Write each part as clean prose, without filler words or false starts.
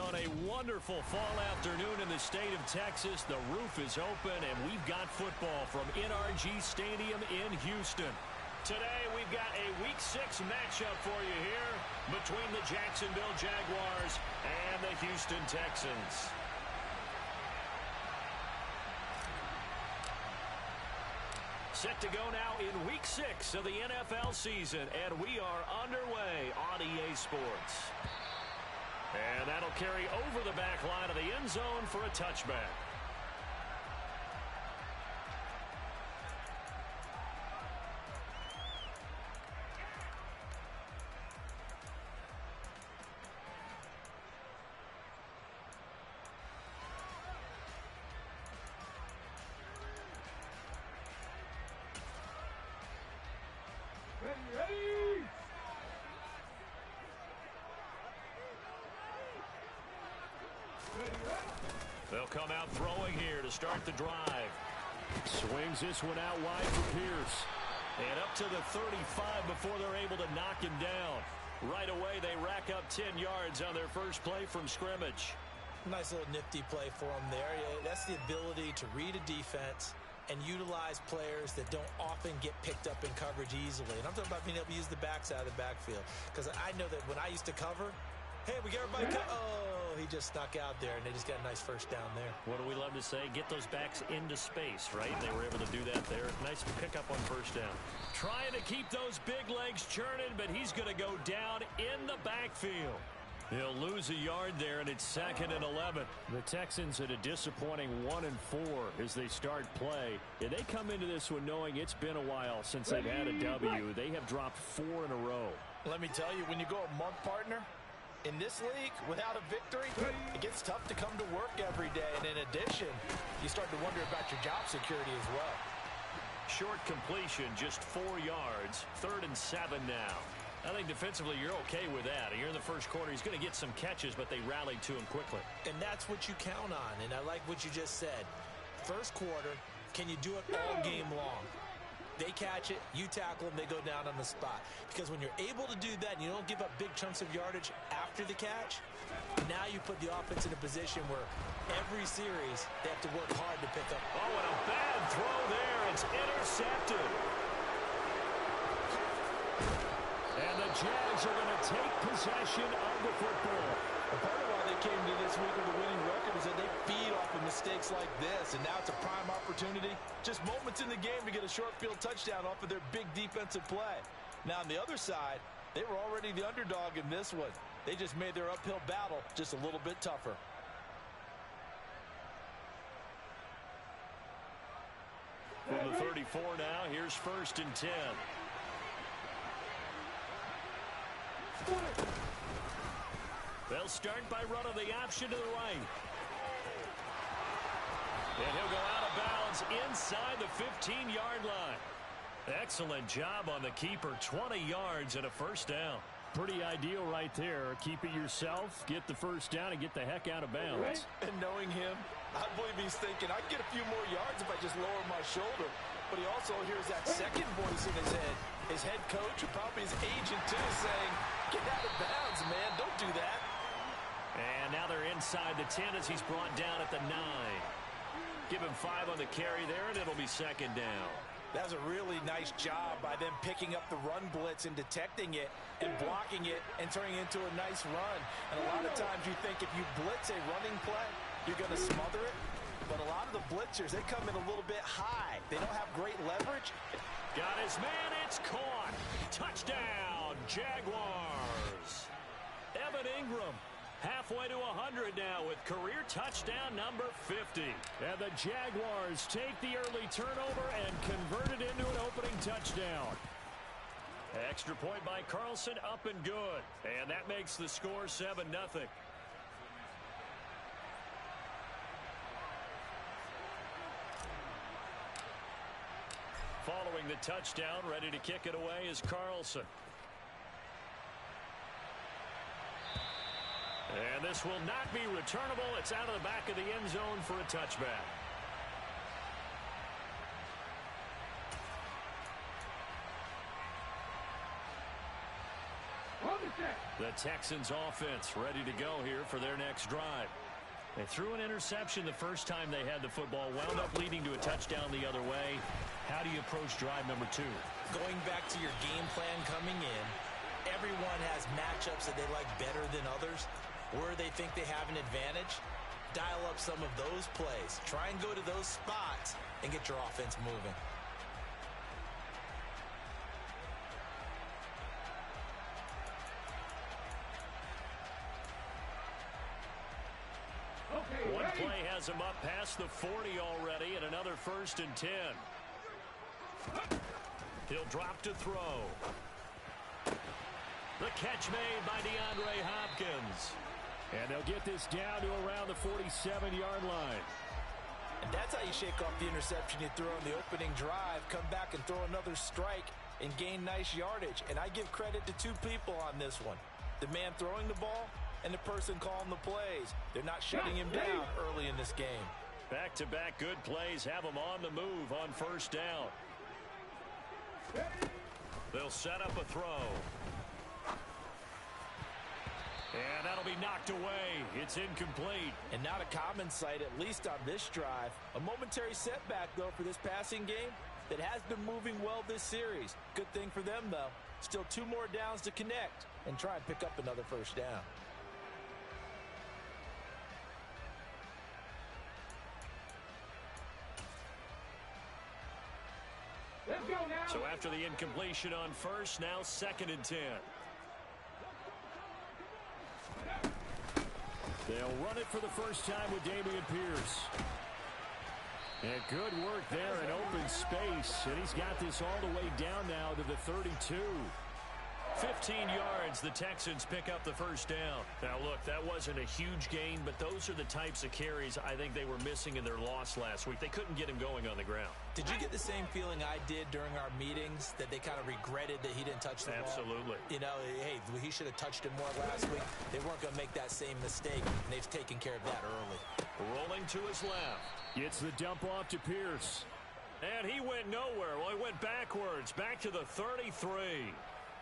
On a wonderful fall afternoon in the state of Texas, the roof is open, and we've got football from NRG Stadium in Houston. Today, we've got a Week 6 matchup for you here between the Jacksonville Jaguars and the Houston Texans. Set to go now in Week 6 of the NFL season, and we are underway on EA Sports. And that'll carry over the back line of the end zone for a touchback. Ready! They'll come out throwing here to start the drive. Swings this one out wide for Pierce. And up to the 35 before they're able to knock him down. Right away, they rack up 10 yards on their first play from scrimmage. Nice little nifty play for them there. That's the ability to read a defense and utilize players that don't often get picked up in coverage easily. And I'm talking about being able to use the backs out of the backfield. Because I know that when I used to cover, hey, we got everybody. Oh, he just snuck out there, and they just got a nice first down there. What do we love to say? Get those backs into space, right? They were able to do that there. Nice pickup on first down. Trying to keep those big legs churning, but he's going to go down in the backfield. He'll lose a yard there, and it's 2nd and 11. The Texans at a disappointing 1-4 as they start play. And they come into this one knowing it's been a while since they've had a W. They have dropped 4 in a row. Let me tell you, when you go a month, partner, in this league, without a victory, it gets tough to come to work every day. And in addition, you start to wonder about your job security as well. Short completion, just 4 yards. 3rd and 7 now. I think defensively you're okay with that. Here in the first quarter, he's going to get some catches, but they rallied to him quickly. And that's what you count on. And I like what you just said. First quarter, can you do it all game long? They catch it, you tackle them, they go down on the spot. Because when you're able to do that and you don't give up big chunks of yardage after the catch, now you put the offense in a position where every series they have to work hard to pick up. Oh, and a bad throw there. It's intercepted. And the Jags are going to take possession of the football. A part of why they came to this week with a winning record is that they feed off of mistakes like this, and now it's a prime opportunity. Just moments in the game to get a short field touchdown off of their big defensive play. Now, on the other side, they were already the underdog in this one. They just made their uphill battle just a little bit tougher. From the 34 now, here's 1st and 10. They'll start by running the option to the right. And he'll go out of bounds inside the 15-yard line. Excellent job on the keeper. 20 yards and a first down. Pretty ideal right there. Keep it yourself, get the first down, and get the heck out of bounds. And knowing him, I believe he's thinking, I can get a few more yards if I just lower my shoulder. But he also hears that second voice in his head. His head coach, or probably his agent, too, saying, get out of bounds, man. Don't do that. And now they're inside the 10 as he's brought down at the 9. Give him 5 on the carry there, and it'll be 2nd down. That was a really nice job by them picking up the run blitz and detecting it and blocking it and turning it into a nice run. And a lot of times you think if you blitz a running play, you're going to smother it. But a lot of the blitzers, they come in a little bit high. They don't have great leverage. Got his man. It's caught. Touchdown, Jaguars. Evan Ingram. Halfway to 100 now with career touchdown number 50. And the Jaguars take the early turnover and convert it into an opening touchdown. Extra point by Carlson, up and good. And that makes the score 7-0. Following the touchdown, ready to kick it away is Carlson. And this will not be returnable. It's out of the back of the end zone for a touchback. The Texans offense ready to go here for their next drive. They threw an interception the first time they had the football, wound up leading to a touchdown the other way. How do you approach drive number 2? Going back to your game plan coming in, everyone has matchups that they like better than others. Where they think they have an advantage, dial up some of those plays. Try and go to those spots and get your offense moving. One play has him up past the 40 already, and another 1st and 10. He'll drop to throw. The catch made by DeAndre Hopkins. And they'll get this down to around the 47-yard line. And that's how you shake off the interception you throw in the opening drive, come back and throw another strike and gain nice yardage. And I give credit to 2 people on this one. The man throwing the ball and the person calling the plays. They're not shutting him down early in this game. Back-to-back good plays have him on the move on 1st down. They'll set up a throw. And that'll be knocked away. It's incomplete. And not a common sight, at least on this drive. A momentary setback, though, for this passing game that has been moving well this series. Good thing for them, though. Still 2 more downs to connect and try and pick up another 1st down. So after the incompletion on 1st, now 2nd and 10. They'll run it for the first time with Dameon Pierce. And good work there in open space. And he's got this all the way down now to the 32. 15 yards, the Texans pick up the 1st down. Now, look, that wasn't a huge gain, but those are the types of carries I think they were missing in their loss last week. They couldn't get him going on the ground. Did you get the same feeling I did during our meetings, that they kind of regretted that he didn't touch the ball? Absolutely. You know, hey, he should have touched him more last week. They weren't going to make that same mistake, and they've taken care of that early. Rolling to his left. Gets the dump off to Pierce. And he went nowhere. Well, he went backwards, back to the 33.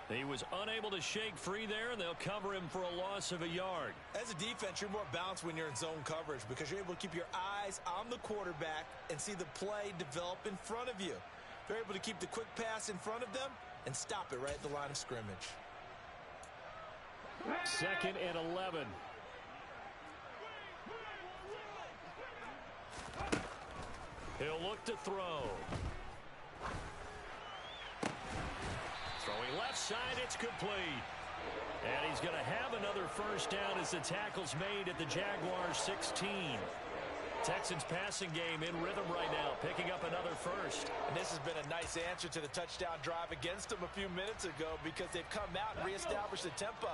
He was unable to shake free there, and they'll cover him for a loss of a yard. As a defense, you're more balanced when you're in zone coverage because you're able to keep your eyes on the quarterback and see the play develop in front of you. They're able to keep the quick pass in front of them and stop it right at the line of scrimmage. 2nd and 11. He'll look to throw. Throwing left side, it's complete. And he's going to have another 1st down as the tackle's made at the Jaguars 16. Texans passing game in rhythm right now, picking up another 1st. And this has been a nice answer to the touchdown drive against them a few minutes ago because they've come out and reestablished the tempo.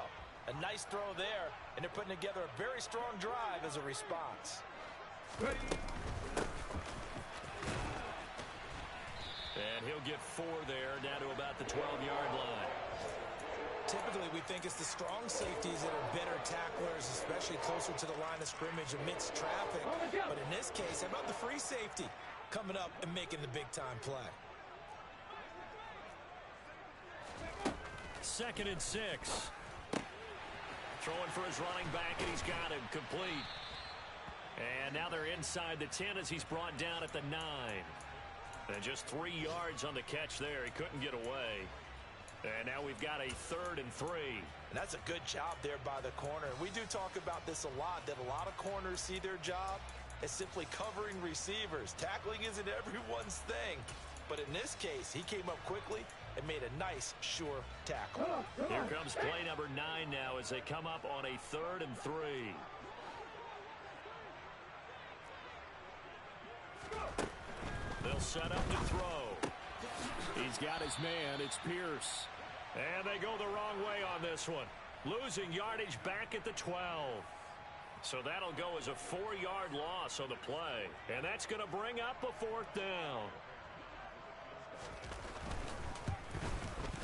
A nice throw there, and they're putting together a very strong drive as a response. And he'll get 4 there, down to about the 12-yard line. Typically, we think it's the strong safeties that are better tacklers, especially closer to the line of scrimmage amidst traffic. But in this case, how about the free safety coming up and making the big-time play? 2nd and 6. Throwing for his running back, and he's got him complete. And now they're inside the 10 as he's brought down at the 9. And just 3 yards on the catch there. He couldn't get away. And now we've got a 3rd and 3. And that's a good job there by the corner. We do talk about this a lot, that a lot of corners see their job as simply covering receivers. Tackling isn't everyone's thing. But in this case, he came up quickly and made a nice, sure tackle. Here comes play number 9 now as they come up on a 3rd and 3. They'll set up to throw. He's got his man. It's Pierce. And they go the wrong way on this one. Losing yardage back at the 12. So that'll go as a 4-yard loss on the play. And that's going to bring up a 4th down.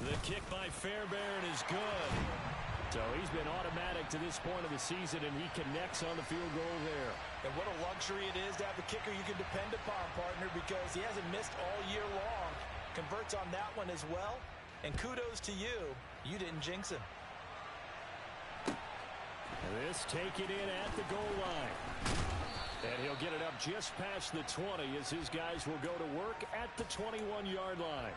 The kick by Fairbairn is good. So he's been automatic to this point of the season, and he connects on the field goal there. And what a luxury it is to have a kicker you can depend upon, partner, because he hasn't missed all year long. Converts on that one as well. And kudos to you. You didn't jinx him. This taken in at the goal line. And he'll get it up just past the 20 as his guys will go to work at the 21-yard line.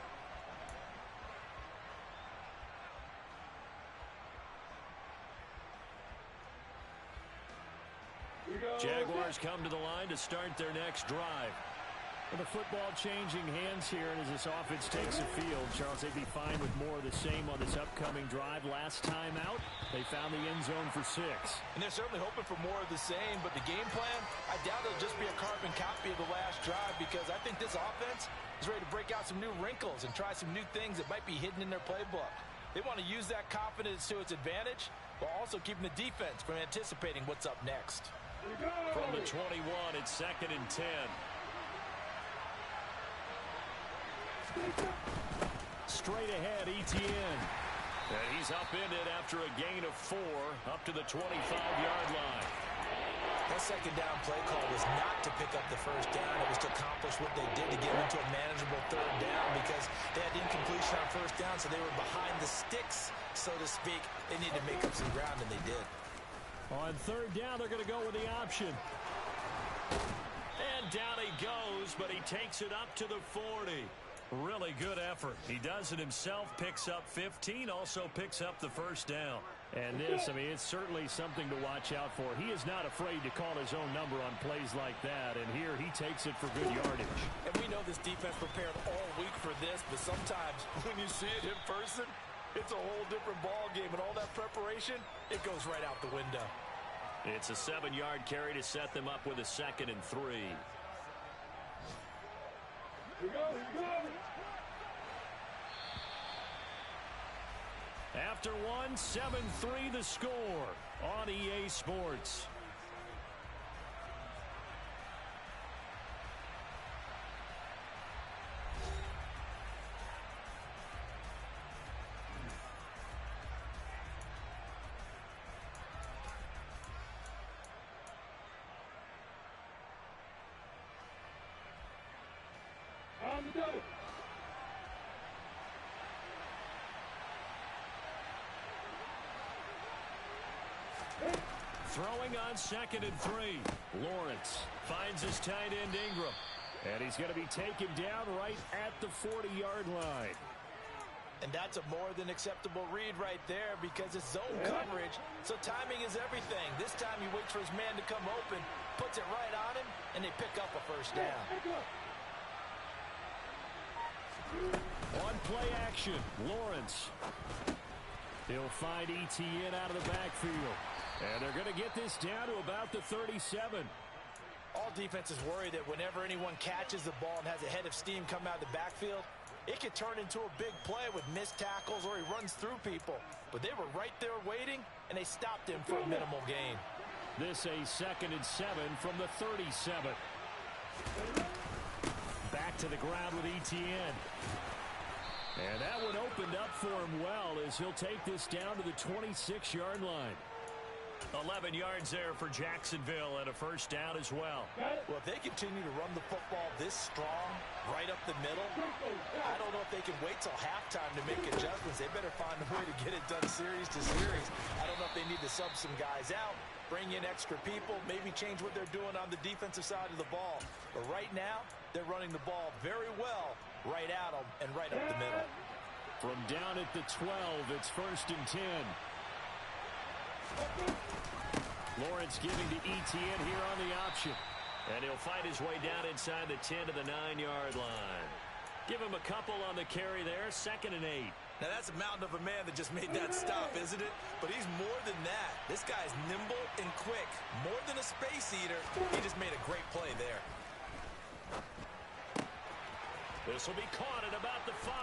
Jaguars come to the line to start their next drive. With the football changing hands here, and as this offense takes the field, Charles, they'd be fine with more of the same on this upcoming drive. Last time out, they found the end zone for 6. And they're certainly hoping for more of the same, but the game plan, I doubt it'll just be a carbon copy of the last drive, because I think this offense is ready to break out some new wrinkles and try some new things that might be hidden in their playbook. They want to use that confidence to its advantage, while also keeping the defense from anticipating what's up next. From the 21, it's 2nd and 10. Straight ahead, Etienne. And he's upended after a gain of 4 up to the 25-yard line. That second down play call was not to pick up the first down. It was to accomplish what they did to get into a manageable 3rd down, because they had incompletion on 1st down, so they were behind the sticks, so to speak. They needed to make up some ground, and they did. On 3rd down, they're going to go with the option. And down he goes, but he takes it up to the 40. Really good effort. He does it himself, picks up 15, also picks up the 1st down. And this, I mean, it's certainly something to watch out for. He is not afraid to call his own number on plays like that, and here he takes it for good yardage. And we know this defense prepared all week for this, but sometimes when you see it in person, it's a whole different ball game, and all that preparation, it goes right out the window. It's a 7-yard carry to set them up with a 2nd and 3. Here we go, here we go. After 1, 7-3 the score on EA Sports. Throwing on 2nd and 3. Lawrence finds his tight end Ingram. And he's going to be taken down right at the 40-yard line. And that's a more than acceptable read right there, because it's zone coverage, so timing is everything. This time he waits for his man to come open, puts it right on him, and they pick up a 1st down. On play action, Lawrence. He'll find Etienne out of the backfield. And they're going to get this down to about the 37. All defenses worry that whenever anyone catches the ball and has a head of steam come out of the backfield, it could turn into a big play with missed tackles or he runs through people. But they were right there waiting, and they stopped him for a minimal gain. This a 2nd and 7 from the 37. Back to the ground with Etienne. And that one opened up for him well, as he'll take this down to the 26-yard line. 11 yards there for Jacksonville, and a 1st down as well. Well, if they continue to run the football this strong, right up the middle, I don't know if they can wait till halftime to make adjustments. They better find a way to get it done series to series. I don't know if they need to sub some guys out, bring in extra people, maybe change what they're doing on the defensive side of the ball. But right now, they're running the ball very well right at them and right up the middle. From down at the 12, it's 1st and 10. Lawrence giving to Etienne here on the option. And he'll fight his way down inside the 10 to the 9-yard line. Give him a couple on the carry there, 2nd and 8. Now that's a mountain of a man that just made that stop, isn't it? But he's more than that. This guy's nimble and quick. More than a space eater. He just made a great play there. This will be caught at about the 5.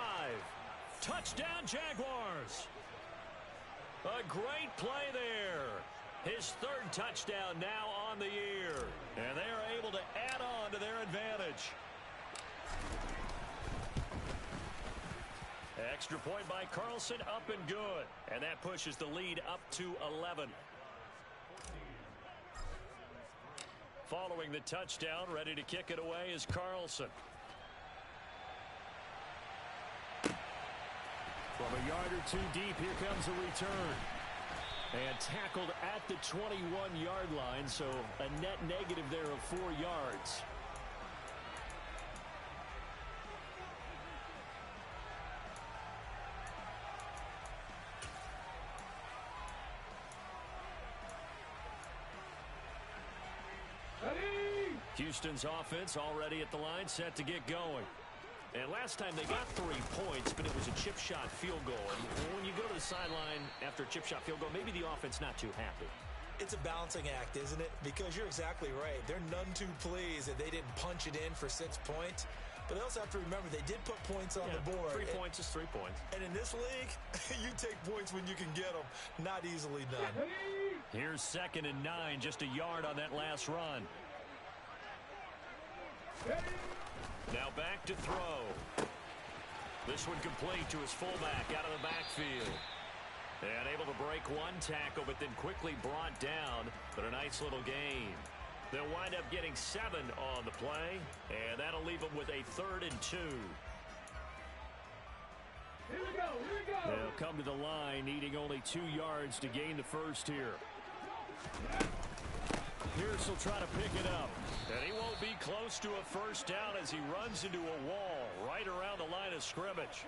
Touchdown, Jaguars. A great play there. His 3rd touchdown now on the year. And they are able to add on to their advantage. Extra point by Carlson, up and good. And that pushes the lead up to 11. Following the touchdown, ready to kick it away is Carlson. From a yard or two deep, here comes a return. And tackled at the 21-yard line, so a net negative there of 4 yards. Houston's offense already at the line, set to get going. And last time they got 3 points, but it was a chip shot field goal. And when you go to the sideline after a chip shot field goal, maybe the offense not too happy. It's a balancing act, isn't it? Because you're exactly right. They're none too pleased that they didn't punch it in for 6 points. But they also have to remember they did put points on the board. 3 points is 3 points. And in this league, you take points when you can get them. Not easily done. Here's 2nd and 9, just a yard on that last run. Now back to throw. This one complete to his fullback out of the backfield. And able to break 1 tackle, but then quickly brought down. But a nice little gain. They'll wind up getting 7 on the play, and that'll leave them with a 3rd and 2. Here we go. They'll come to the line, needing only 2 yards to gain the first here. Pierce will try to pick it up. And he won't be close to a first down as he runs into a wall right around the line of scrimmage.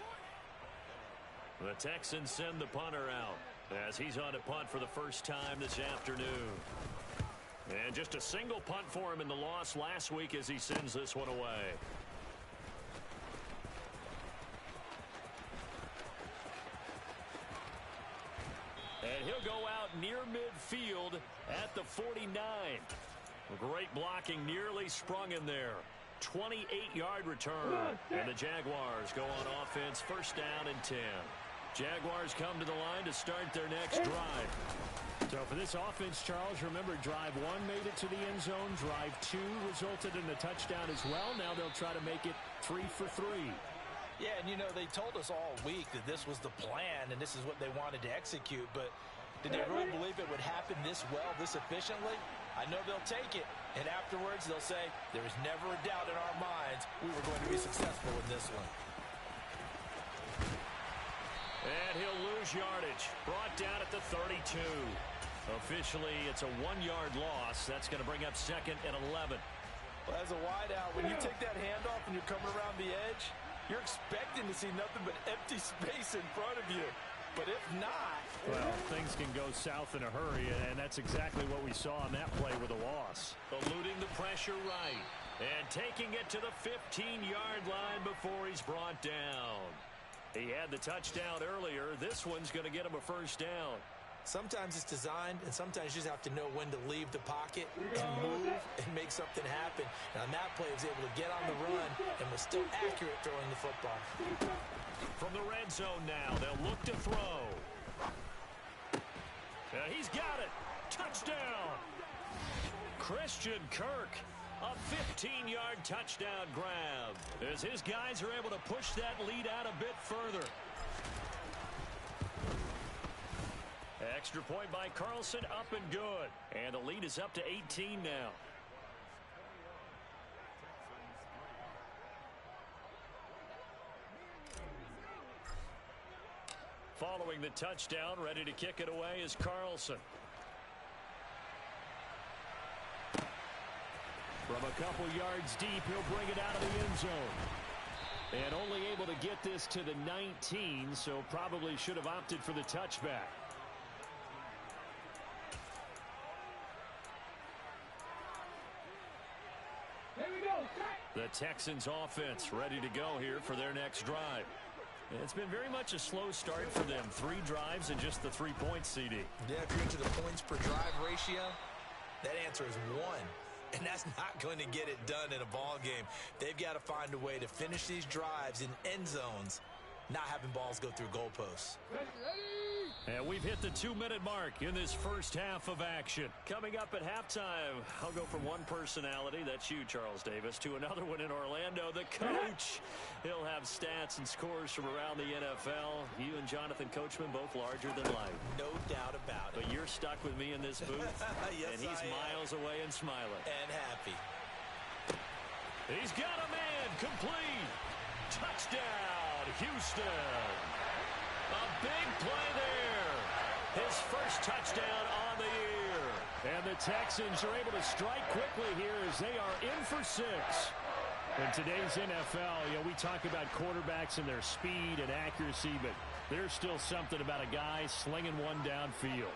The Texans send the punter out as he's on to punt for the first time this afternoon. And just a single punt for him in the loss last week as he sends this one away. And he'll go out near midfield at the 49. Great blocking, nearly sprung in there. 28-yard return. And the Jaguars go on offense, first down and 10. Jaguars come to the line to start their next drive. So for this offense, Charles, remember drive 1 made it to the end zone. Drive 2 resulted in a touchdown as well. Now they'll try to make it 3 for 3. Yeah, and you know, they told us all week that this was the plan and this is what they wanted to execute, but did they really believe it would happen this well, this efficiently? I know they'll take it, and afterwards they'll say, there was never a doubt in our minds we were going to be successful in this one. And he'll lose yardage, brought down at the 32. Officially, it's a 1-yard loss. That's going to bring up 2nd and 11. Well, as a wideout, when you take that handoff and you're coming around the edge, you're expecting to see nothing but empty space in front of you. But if not... Well, things can go south in a hurry, and that's exactly what we saw on that play with a loss. Eluding the pressure right, and taking it to the 15-yard line before he's brought down. He had the touchdown earlier. This one's going to get him a first down. Sometimes it's designed, and sometimes you just have to know when to leave the pocket and move and make something happen. And on that play, he was able to get on the run and was still accurate throwing the football. From the red zone now, they'll look to throw. He's got it. Touchdown. Christian Kirk, a 15-yard touchdown grab as his guys are able to push that lead out a bit further. Extra point by Carlson, up and good. And the lead is up to 18 now. Following the touchdown, ready to kick it away is Carlson. From a couple yards deep, he'll bring it out of the end zone. And only able to get this to the 19, so probably should have opted for the touchback. The Texans offense ready to go here for their next drive. It's been very much a slow start for them. 3 drives and just the 3 points, CD. Yeah, if you're into the points per drive ratio, that answer is 1. And that's not going to get it done in a ball game. They've got to find a way to finish these drives in end zones, not having balls go through goalposts. And we've hit the 2-minute mark in this first half of action. Coming up at halftime, I'll go from one personality, that's you, Charles Davis, to another one in Orlando, the coach. He'll have stats and scores from around the NFL. You and Jonathan Coachman both larger than life. No doubt about it. But you're stuck with me in this booth, yes, and he's miles away and smiling. And happy. He's got a man, complete. Touchdown, Houston. A big play there. His first touchdown on the year. And the Texans are able to strike quickly here as they are in for 6. In today's NFL, we talk about quarterbacks and their speed and accuracy, but there's still something about a guy slinging one downfield.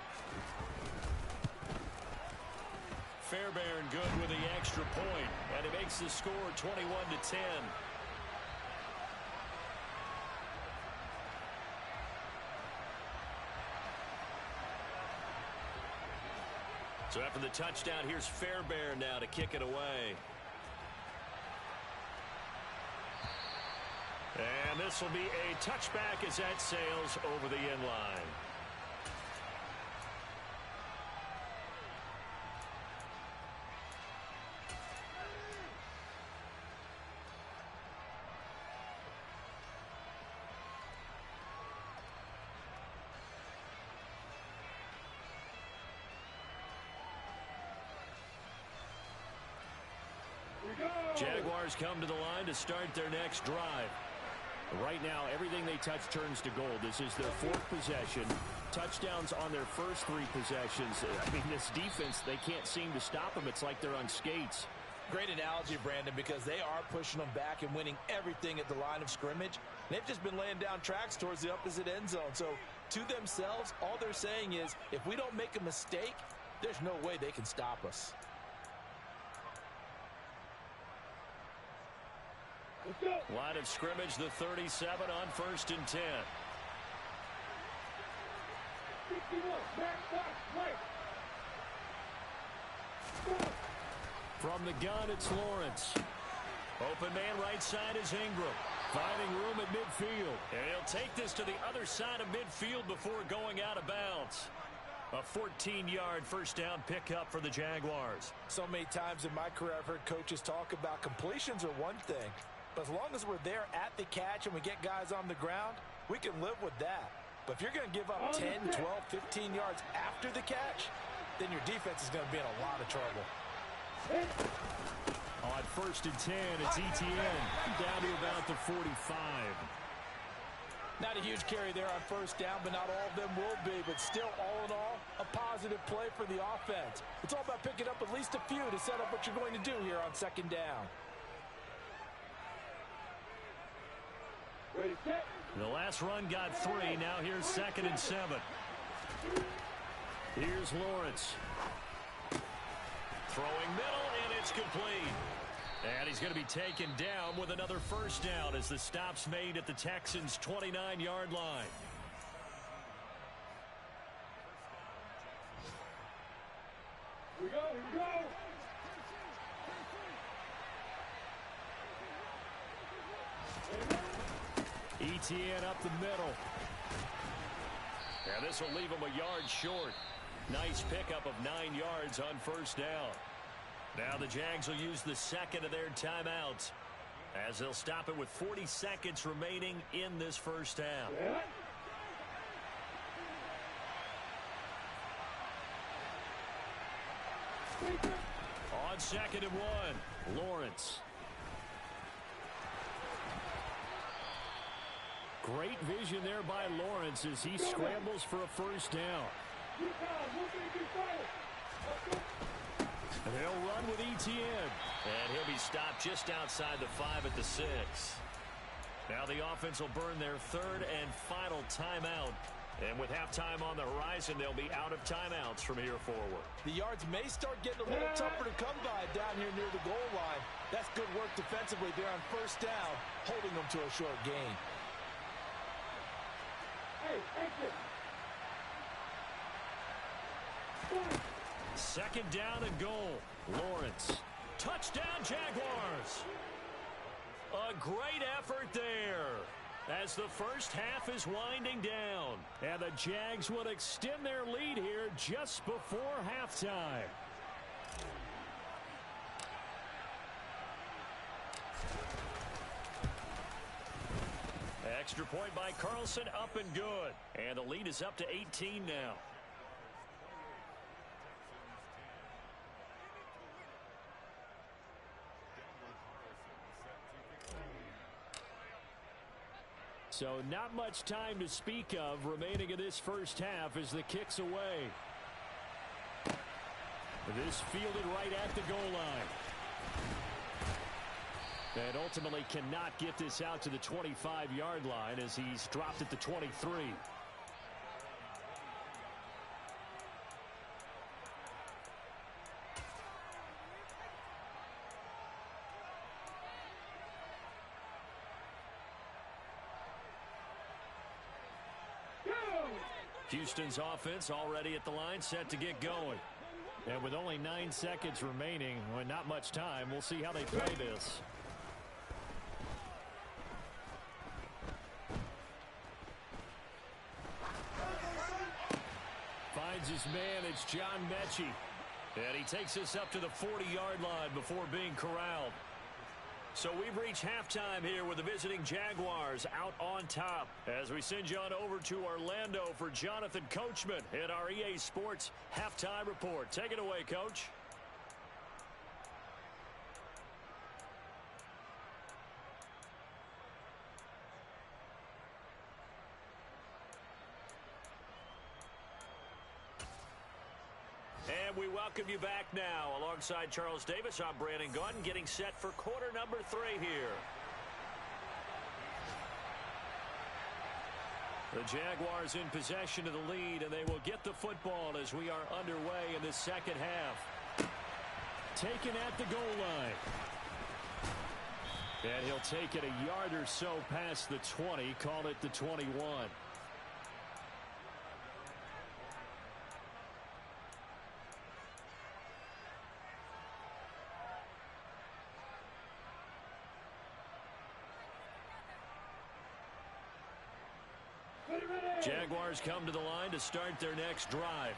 Fairbairn good with the extra point, and it makes the score 21-10. So after the touchdown, here's Fairbairn now to kick it away. And this will be a touchback as that sails over the end line. Jaguars come to the line to start their next drive. Right now, everything they touch turns to gold. This is their 4th possession. Touchdowns on their first 3 possessions. I mean, this defense, they can't seem to stop them. It's like they're on skates. Great analogy, Brandon, because they are pushing them back and winning everything at the line of scrimmage. They've just been laying down tracks towards the opposite end zone. So, to themselves, all they're saying is, if we don't make a mistake, there's no way they can stop us. Line of scrimmage, the 37 on 1st and 10. From the gun, it's Lawrence. Open man right side is Ingram. Finding room at midfield. And he'll take this to the other side of midfield before going out of bounds. A 14-yard first down pickup for the Jaguars. So many times in my career, I've heard coaches talk about completions are one thing. But as long as we're there at the catch and we get guys on the ground, we can live with that. But if you're going to give up 10, 12, 15 yards after the catch, then your defense is going to be in a lot of trouble. On 1st and 10, it's ETN down to about the 45. Not a huge carry there on first down, but not all of them will be. But still, all in all, a positive play for the offense. It's all about picking up at least a few to set up what you're going to do here on 2nd down. The last run got 3. Now here's 2nd and 7. Here's Lawrence. Throwing middle, and it's complete. And he's going to be taken down with another first down as the stop's made at the Texans' 29-yard line. Here we go, here we go. ETN up the middle. And this will leave him a yard short. Nice pickup of 9 yards on first down. Now the Jags will use the 2nd of their timeouts as they'll stop it with 40 seconds remaining in this first half. On 2nd and 1, Lawrence. Great vision there by Lawrence as he scrambles for a first down. And they'll run with ETN. And he'll be stopped just outside the 5 at the 6. Now the offense will burn their 3rd and final timeout. And with halftime on the horizon, they'll be out of timeouts from here forward. The yards may start getting a little tougher to come by down here near the goal line. That's good work defensively there on first down, holding them to a short gain. Second down and goal. Lawrence. Touchdown, Jaguars. A great effort there as the first half is winding down. And the Jags would extend their lead here just before halftime. Extra point by Carlson, up and good. And the lead is up to 18 now. So not much time to speak of remaining in this first half as the kick's away. This fielded right at the goal line. And ultimately cannot get this out to the 25-yard line as he's dropped at the 23. Houston's offense already at the line, set to get going. And with only 9 seconds remaining, well, not much time, we'll see how they play this. Finds his man, it's John Mechie. And he takes us up to the 40-yard line before being corralled. So we've reached halftime here with the visiting Jaguars out on top. As we send you on over to Orlando for Jonathan Coachman in our EA Sports Halftime Report. Take it away, Coach. And we welcome you back now. Alongside Charles Davis, I'm Brandon Gaudin, getting set for quarter number 3 here. The Jaguars in possession of the lead, and they will get the football as we are underway in the second half. Taken at the goal line. And he'll take it a yard or so past the 20, call it the 21. Jaguars come to the line to start their next drive.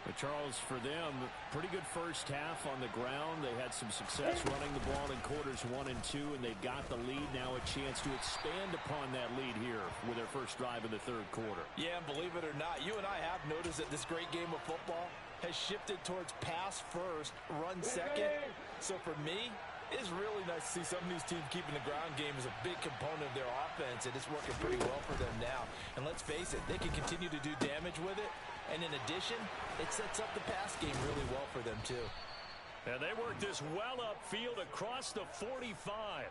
But Charles, for them, pretty good first half on the ground. They had some success running the ball in quarters 1 and 2, and they've got the lead. Now a chance to expand upon that lead here with their first drive in the third quarter. Yeah, and believe it or not, you and I have noticed that this great game of football has shifted towards pass first, run second. So for me, it's really nice to see some of these teams keeping the ground game as a big component of their offense, and it's working pretty well for them now. And let's face it, they can continue to do damage with it. And in addition, it sets up the pass game really well for them, too. And they work this well upfield across the 45.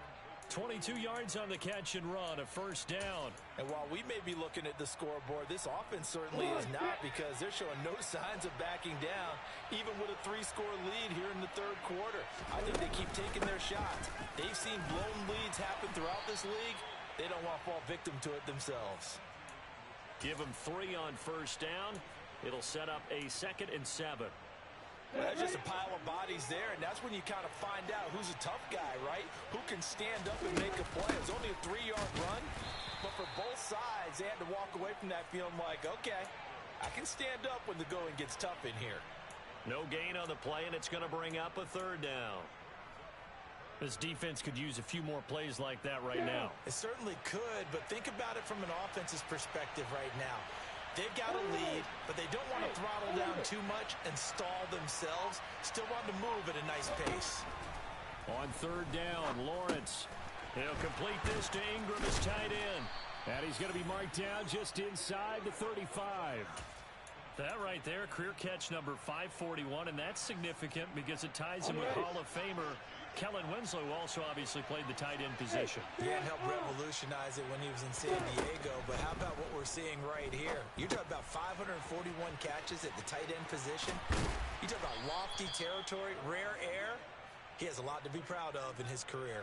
22 yards on the catch and run, a first down. And while we may be looking at the scoreboard, this offense certainly is not, because they're showing no signs of backing down, even with a 3-score lead here in the third quarter. I think they keep taking their shots. They've seen blown leads happen throughout this league. They don't want to fall victim to it themselves. Give them 3 on first down. It'll set up a 2nd and 7. Well, that's just a pile of bodies there, and that's when you kind of find out who's a tough guy, right? Who can stand up and make a play. It was only a 3-yard run, but for both sides, they had to walk away from that feeling like, okay, I can stand up when the going gets tough in here. No gain on the play, and it's going to bring up a 3rd down. This defense could use a few more plays like that right now. It certainly could, but think about it from an offense's perspective right now. They've got a lead, but they don't want to throttle down too much and stall themselves. Still want to move at a nice pace. On 3rd down, Lawrence. He'll complete this to Ingram, his tight end. And he's going to be marked down just inside the 35. That right there, career catch number 541, and that's significant because it ties him with Hall of Famer Kellen Winslow, who also obviously played the tight end position. Yeah, and helped revolutionize it when he was in San Diego. But how about what we're seeing right here? You're talking about 541 catches at the tight end position. You talk about lofty territory, rare air. He has a lot to be proud of in his career.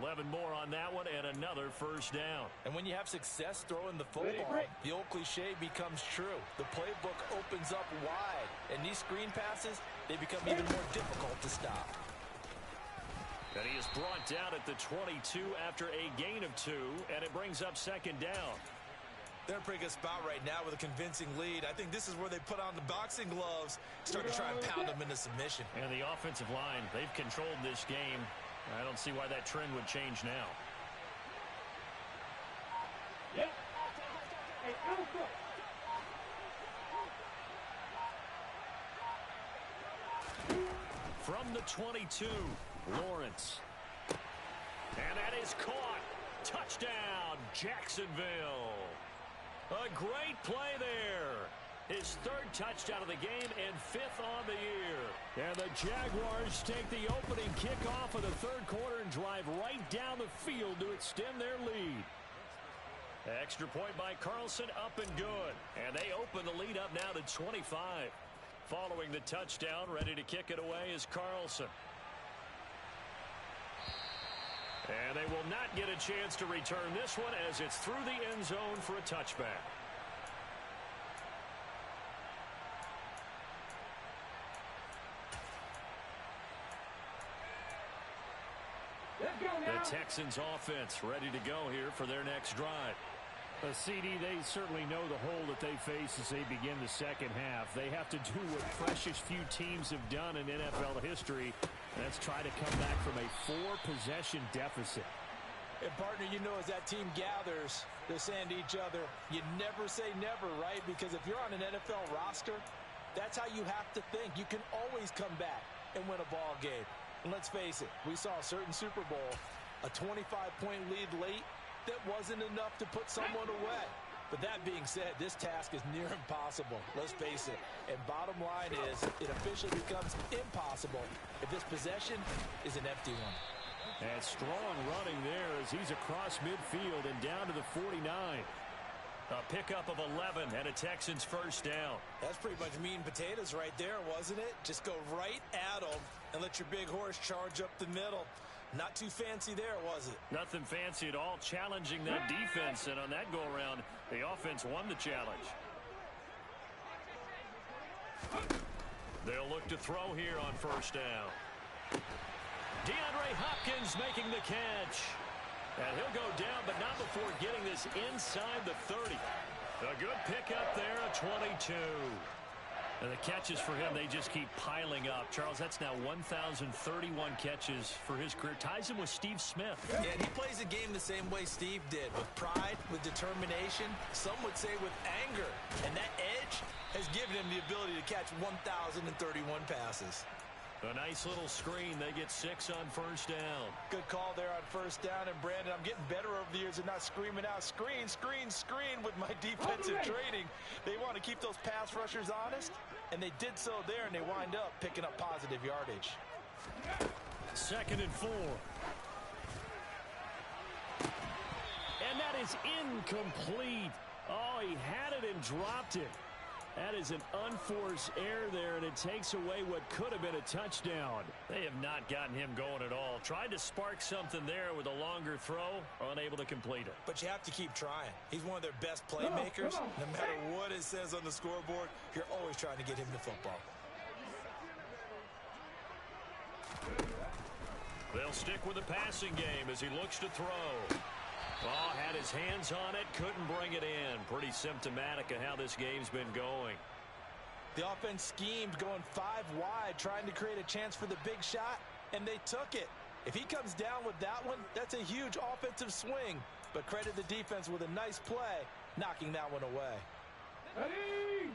11 more on that one, and another first down. And when you have success throwing the football, the old cliche becomes true. The playbook opens up wide, and these screen passes, they become even more difficult to stop. And he is brought down at the 22 after a gain of 2, and it brings up 2nd down. They're in a pretty good spot right now with a convincing lead. I think this is where they put on the boxing gloves, start to try and pound them into submission. And the offensive line, they've controlled this game. I don't see why that trend would change now. Yep. Hey, Alpha. From the 22, Lawrence. And that is caught. Touchdown, Jacksonville. A great play there. His third touchdown of the game and fifth on the year. And the Jaguars take the opening kickoff of the third quarter and drive right down the field to extend their lead. Extra point by Carlson, up and good. And they open the lead up now to 25. Following the touchdown, ready to kick it away is Carlson. And they will not get a chance to return this one as it's through the end zone for a touchback. The Texans offense ready to go here for their next drive. CD, they certainly know the hole that they face as they begin the second half. They have to do what precious few teams have done in NFL history. That's try to come back from a 4-possession deficit. And partner, you know, as that team gathers, they're saying to each other, you never say never, right? Because if you're on an NFL roster, that's how you have to think. You can always come back and win a ball game. And let's face it, we saw a certain Super Bowl, a 25-point lead late, that wasn't enough to put someone away. But that being said, this task is near impossible. Let's face it. And bottom line is, it officially becomes impossible if this possession is an empty one. And strong running there as he's across midfield and down to the 49. A pickup of 11 and a Texans first down. That's pretty much meat and potatoes right there, wasn't it? Just go right at them and let your big horse charge up the middle. Not too fancy there, was it? Nothing fancy at all, challenging that defense, and on that go-around, the offense won the challenge. They'll look to throw here on first down. DeAndre Hopkins making the catch. And he'll go down, but not before getting this inside the 30. A good pickup there, a 22. And the catches for him, they just keep piling up. Charles, that's now 1,031 catches for his career. Ties him with Steve Smith. Yeah, and he plays the game the same way Steve did, with pride, with determination, some would say with anger. And that edge has given him the ability to catch 1,031 passes. A nice little screen. They get 6 on first down. Good call there on first down. And, Brandon, I'm getting better over the years at not screaming out, screen, screen, screen with my defensive training. They want to keep those pass rushers honest, and they did so there, and they wind up picking up positive yardage. 2nd and 4. And that is incomplete. Oh, he had it and dropped it. That is an unforced error there, and it takes away what could have been a touchdown. They have not gotten him going at all. Tried to spark something there with a longer throw, unable to complete it. But you have to keep trying. He's one of their best playmakers. No matter what it says on the scoreboard, you're always trying to get him the football. They'll stick with the passing game as he looks to throw. Oh, had his hands on it, couldn't bring it in. Pretty symptomatic of how this game's been going. The offense schemed going 5 wide, trying to create a chance for the big shot, and they took it. If he comes down with that one, that's a huge offensive swing. But credit the defense with a nice play, knocking that one away. Ready?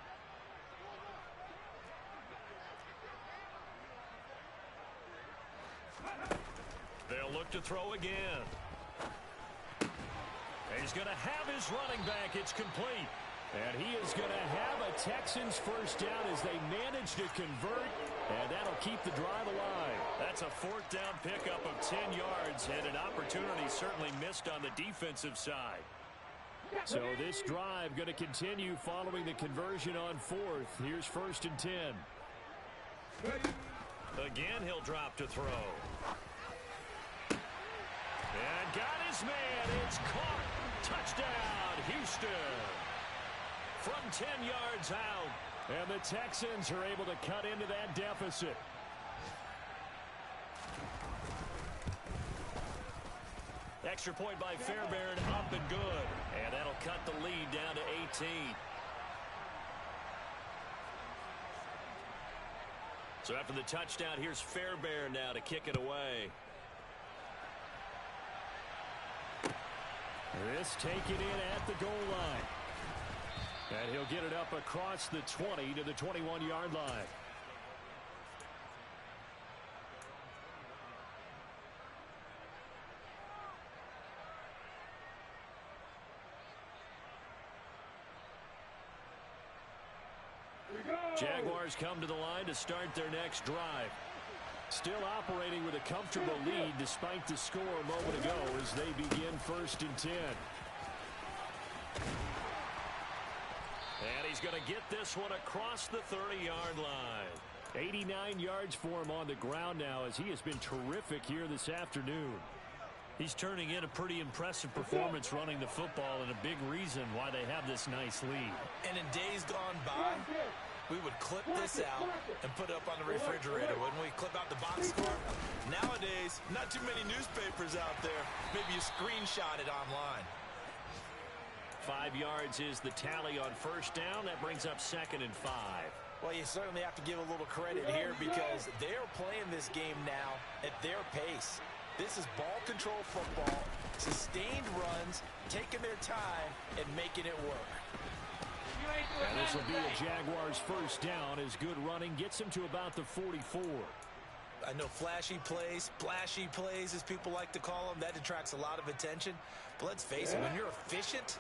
They'll look to throw again. He's going to have his running back. It's complete. And he is going to have a Texans first down as they manage to convert. And that'll keep the drive alive. That's a 4th down pickup of 10 yards and an opportunity certainly missed on the defensive side. So this drive going to continue following the conversion on 4th. Here's 1st and 10. Again, he'll drop to throw. And got his man. It's caught. Touchdown, Houston. From 10 yards out. And the Texans are able to cut into that deficit. Extra point by Fairbairn, up and good. And that'll cut the lead down to 18. So after the touchdown, here's Fairbairn now to kick it away. This taken in at the goal line. And he'll get it up across the 20 to the 21-yard line. Jaguars come to the line to start their next drive. Still operating with a comfortable lead despite the score a moment ago as they begin 1st and 10. And he's going to get this one across the 30-yard line. 89 yards for him on the ground now as he has been terrific here this afternoon. He's turning in a pretty impressive performance running the football, and a big reason why they have this nice lead. And in days gone by, we would clip this out and put it up on the refrigerator, wouldn't we? Clip out the box score. Nowadays, not too many newspapers out there. Maybe you screenshot it online. 5 yards is the tally on 1st down. That brings up 2nd and 5. Well, you certainly have to give a little credit here because they're playing this game now at their pace. This is ball control football, sustained runs, taking their time, and making it work. And this will be a Jaguars 1st down as good running gets him to about the 44. I know flashy plays, splashy plays, as people like to call them, that attracts a lot of attention. But let's face it, when you're efficient,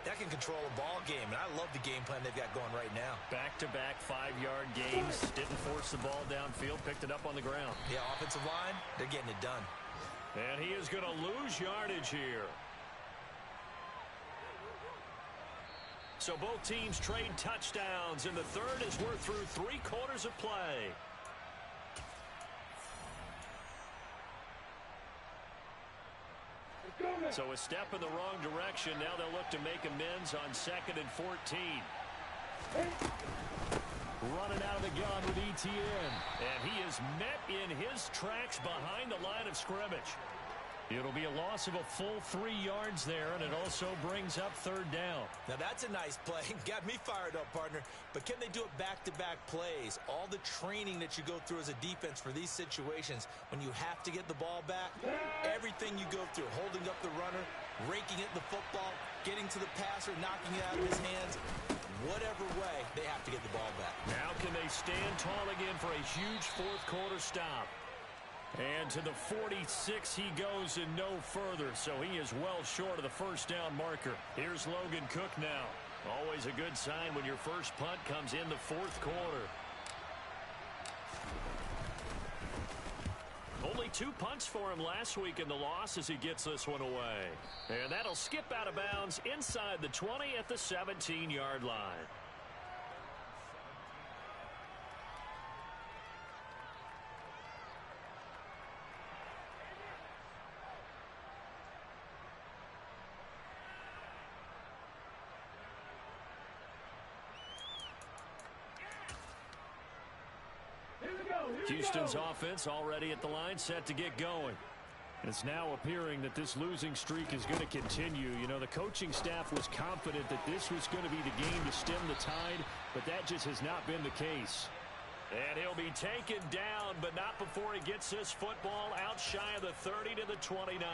that can control a ball game. And I love the game plan they've got going right now. Back-to-back 5-yard gains. Didn't force the ball downfield. Picked it up on the ground. Yeah, offensive line, they're getting it done. And he is going to lose yardage here. So both teams trade touchdowns, and the third as we're through 3 quarters of play. So a step in the wrong direction. Now they'll look to make amends on 2nd and 14. Running out of the gun with ETN. And he is met in his tracks behind the line of scrimmage. It'll be a loss of a full 3 yards there, and it also brings up 3rd down. Now that's a nice play. Got me fired up, partner. But can they do it back-to-back plays? All the training that you go through as a defense for these situations, when you have to get the ball back, everything you go through, holding up the runner, raking at the football, getting to the passer, knocking it out of his hands, whatever way, they have to get the ball back. Now can they stand tall again for a huge 4th quarter stop? And to the 46 he goes and no further, so he is well short of the 1st down marker. Here's Logan Cook now. Always a good sign when your first punt comes in the 4th quarter. Only 2 punts for him last week in the loss as he gets this one away. And that'll skip out of bounds inside the 20 at the 17-yard line. Houston's offense already at the line, set to get going. It's now appearing that this losing streak is going to continue. You know, the coaching staff was confident that this was going to be the game to stem the tide, but that just has not been the case. And he'll be taken down, but not before he gets this football out shy of the 30 to the 29.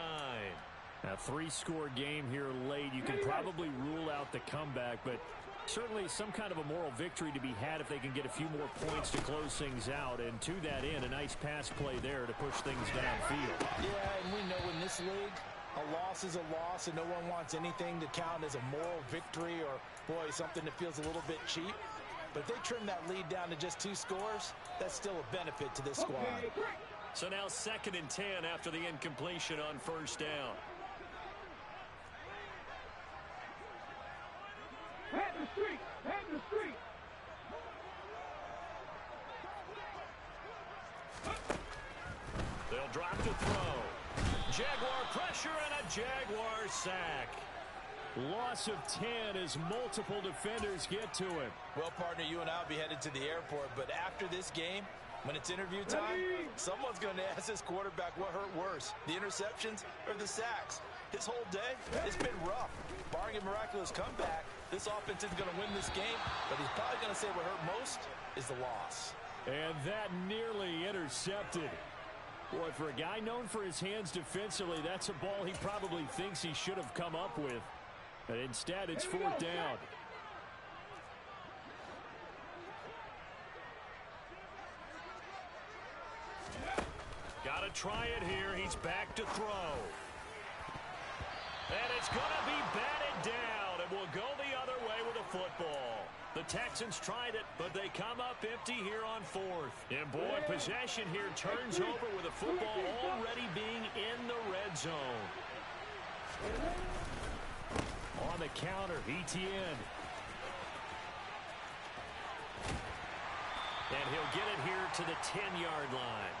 A 3-score game here late. You can probably rule out the comeback, but certainly some kind of a moral victory to be had if they can get a few more points to close things out. And to that end, a nice pass play there to push things downfield. Yeah, and we know in this league, a loss is a loss, and no one wants anything to count as a moral victory or, boy, something that feels a little bit cheap. But if they trim that lead down to just 2 scores, that's still a benefit to this squad. So now 2nd and 10 after the incompletion on 1st down. Head the street! Head the street! They'll drop to throw. Jaguar pressure and a Jaguar sack. Loss of 10 as multiple defenders get to him. Well, partner, you and I will be headed to the airport, but after this game, when it's interview time, someone's going to ask this quarterback what hurt worse, the interceptions or the sacks. His whole day, it's been rough. Barring a miraculous comeback, this offense isn't going to win this game, but he's probably going to say what hurt most is the loss. And that nearly intercepted. Boy, for a guy known for his hands defensively, that's a ball he probably thinks he should have come up with. But instead, it's 4th down. Got to try it here. He's back to throw. And it's going to be batted down, and we'll go the other way with a football. The Texans tried it, but they come up empty here on fourth. And boy, possession here turns over with the football already being in the red zone. On the counter, Etienne. And he'll get it here to the 10-yard line.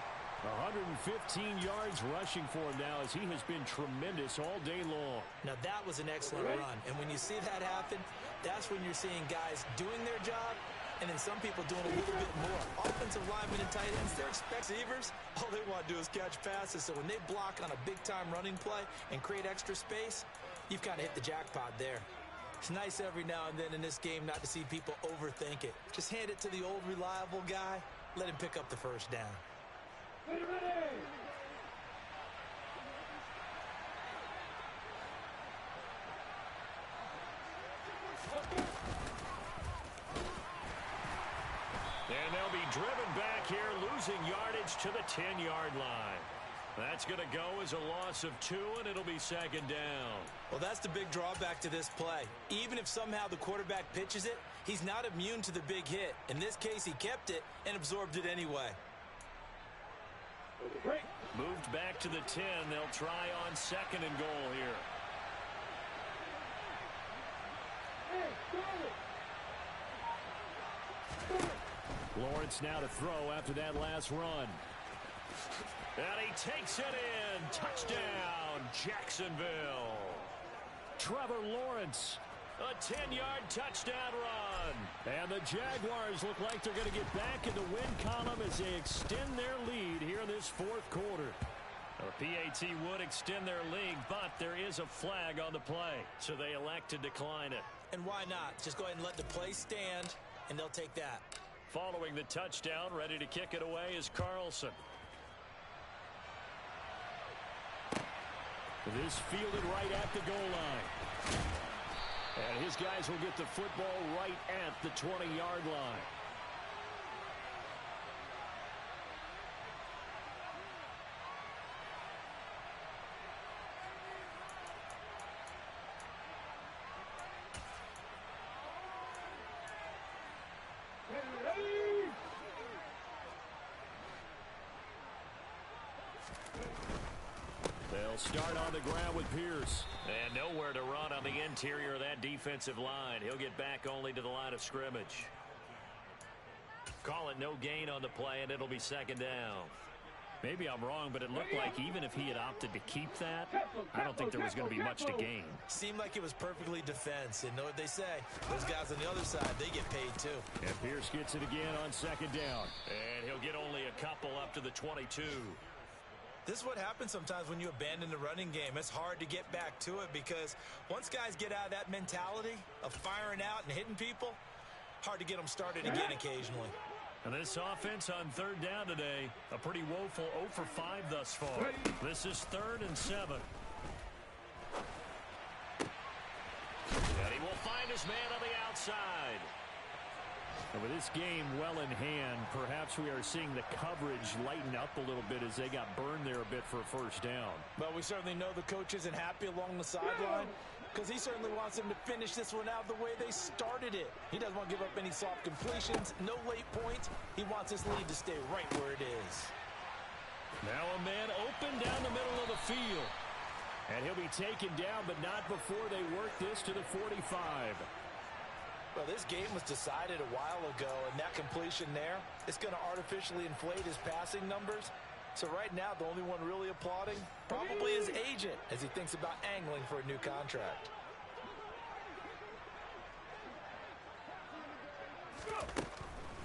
115 yards rushing for him now, as he has been tremendous all day long. Now that was an excellent run, and when you see that happen, that's when you're seeing guys doing their job and then some people doing a little bit more. Offensive linemen and tight ends, they're receivers. All they want to do is catch passes, so when they block on a big-time running play and create extra space, you've kind of hit the jackpot there. It's nice every now and then in this game not to see people overthink it. Just hand it to the old reliable guy, let him pick up the first down. Ready. And they'll be driven back here, losing yardage to the 10-yard line. That's going to go as a loss of 2, and it'll be second down. Well, that's the big drawback to this play. Even if somehow the quarterback pitches it, he's not immune to the big hit. In this case, he kept it and absorbed it anyway. Moved back to the 10. They'll try on second and goal here. Lawrence now to throw after that last run. And he takes it in. Touchdown, Jacksonville. Trevor Lawrence. A 10-yard touchdown run. And the Jaguars look like they're going to get back in the win column as they extend their lead here in this fourth quarter. The PAT would extend their lead, but there is a flag on the play, so they elect to decline it. And why not? Just go ahead and let the play stand, and they'll take that. Following the touchdown, ready to kick it away is Carlson. This fielded right at the goal line. And his guys will get the football right at the 20-yard line. They'll start on the ground with Pierce. And nowhere to run on the interior of that defensive line. He'll get back only to the line of scrimmage. Call it no gain on the play, and it'll be second down. Maybe I'm wrong, but it looked like even if he had opted to keep that, I don't think there was going to be much to gain. Seemed like it was perfectly defense. And know what they say? Those guys on the other side, they get paid too. And Pierce gets it again on second down. And he'll get only a couple up to the 22. This is what happens sometimes when you abandon the running game. It's hard to get back to it because once guys get out of that mentality of firing out and hitting people, hard to get them started again occasionally. And this offense on third down today, a pretty woeful 0 for 5 thus far. This is 3rd and 7. And he will find his man on the outside. And with this game well in hand, perhaps we are seeing the coverage lighten up a little bit as they got burned there a bit for a first down. But we certainly know the coach isn't happy along the sideline because he certainly wants them to finish this one out the way they started it. He doesn't want to give up any soft completions, no late points. He wants his lead to stay right where it is. Now a man open down the middle of the field. And he'll be taken down, but not before they work this to the 45. Well, this game was decided a while ago, and that completion there, it's going to artificially inflate his passing numbers. So right now, the only one really applauding probably his agent as he thinks about angling for a new contract.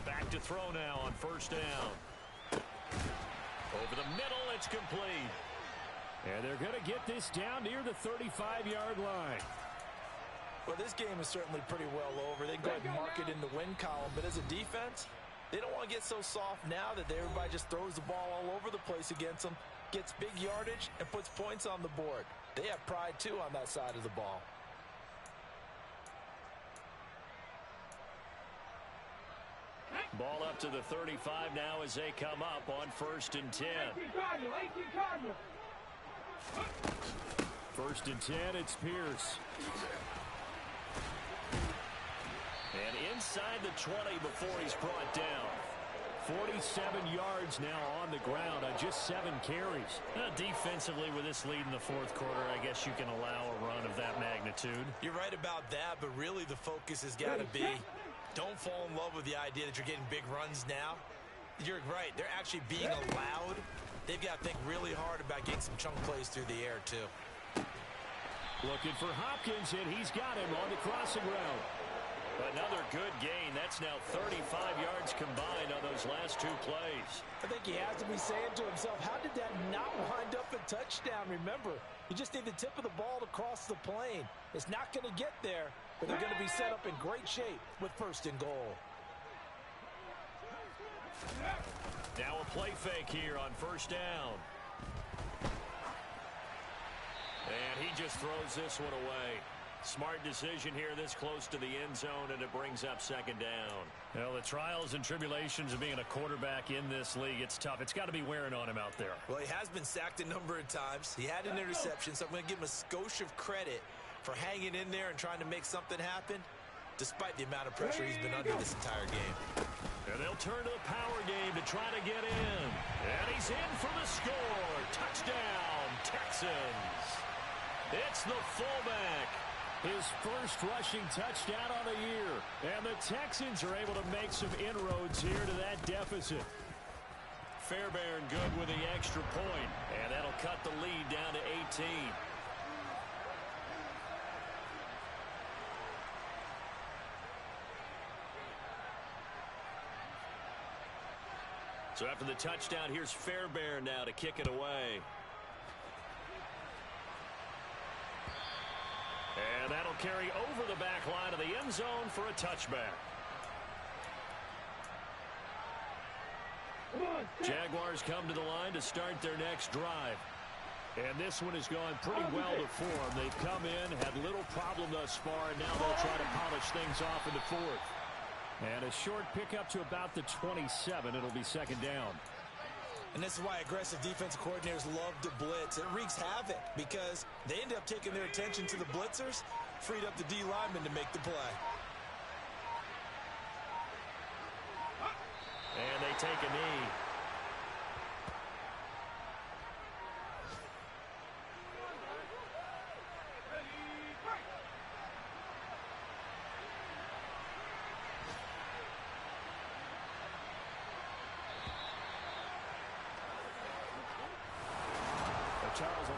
Back to throw now on first down. Over the middle, it's complete. And they're going to get this down near the 35-yard line. Well, this game is certainly pretty well over. They can go ahead and mark it in the win column. But as a defense, they don't want to get so soft now that everybody just throws the ball all over the place against them, gets big yardage, and puts points on the board. They have pride, too, on that side of the ball. Ball up to the 35 now as they come up on 1st and 10. 18 Cardinal. 1st and 10, it's Pierce. And inside the 20 before he's brought down. 47 yards now on the ground on just 7 carries. Defensively, with this lead in the fourth quarter, I guess you can allow a run of that magnitude. You're right about that, but really the focus has got to be don't fall in love with the idea that you're getting big runs now. You're right. They're actually being allowed. They've got to think really hard about getting some chunk plays through the air, too. Looking for Hopkins, and he's got him on the crossing route. Another good gain. That's now 35 yards combined on those last 2 plays. I think he has to be saying to himself, how did that not wind up a touchdown? Remember, you just need the tip of the ball to cross the plane. It's not going to get there, but they're going to be set up in great shape with 1st and goal. Now a play fake here on 1st down. And he just throws this one away. Smart decision here this close to the end zone, and it brings up 2nd down. Well, the trials and tribulations of being a quarterback in this league, it's tough. It's got to be wearing on him out there. Well, he has been sacked a number of times. He had an interception, so I'm going to give him a skosh of credit for hanging in there and trying to make something happen, despite the amount of pressure he's been under this entire game. And they'll turn to the power game to try to get in. And he's in for the score. Touchdown, Texans. It's the fullback. His first rushing touchdown on the year. And the Texans are able to make some inroads here to that deficit. Fairbairn good with the extra point. And that'll cut the lead down to 18. So after the touchdown, here's Fairbairn now to kick it away. And that'll carry over the back line of the end zone for a touchback. Jaguars come to the line to start their next drive. And this one has gone pretty well to form. They've come in, had little problem thus far, and now they'll try to polish things off in the 4th. And a short pickup to about the 27. It'll be 2nd down. And this is why aggressive defensive coordinators love to blitz. It wreaks havoc because they end up taking their attention to the blitzers, freed up the D lineman to make the play. And they take a knee. Charles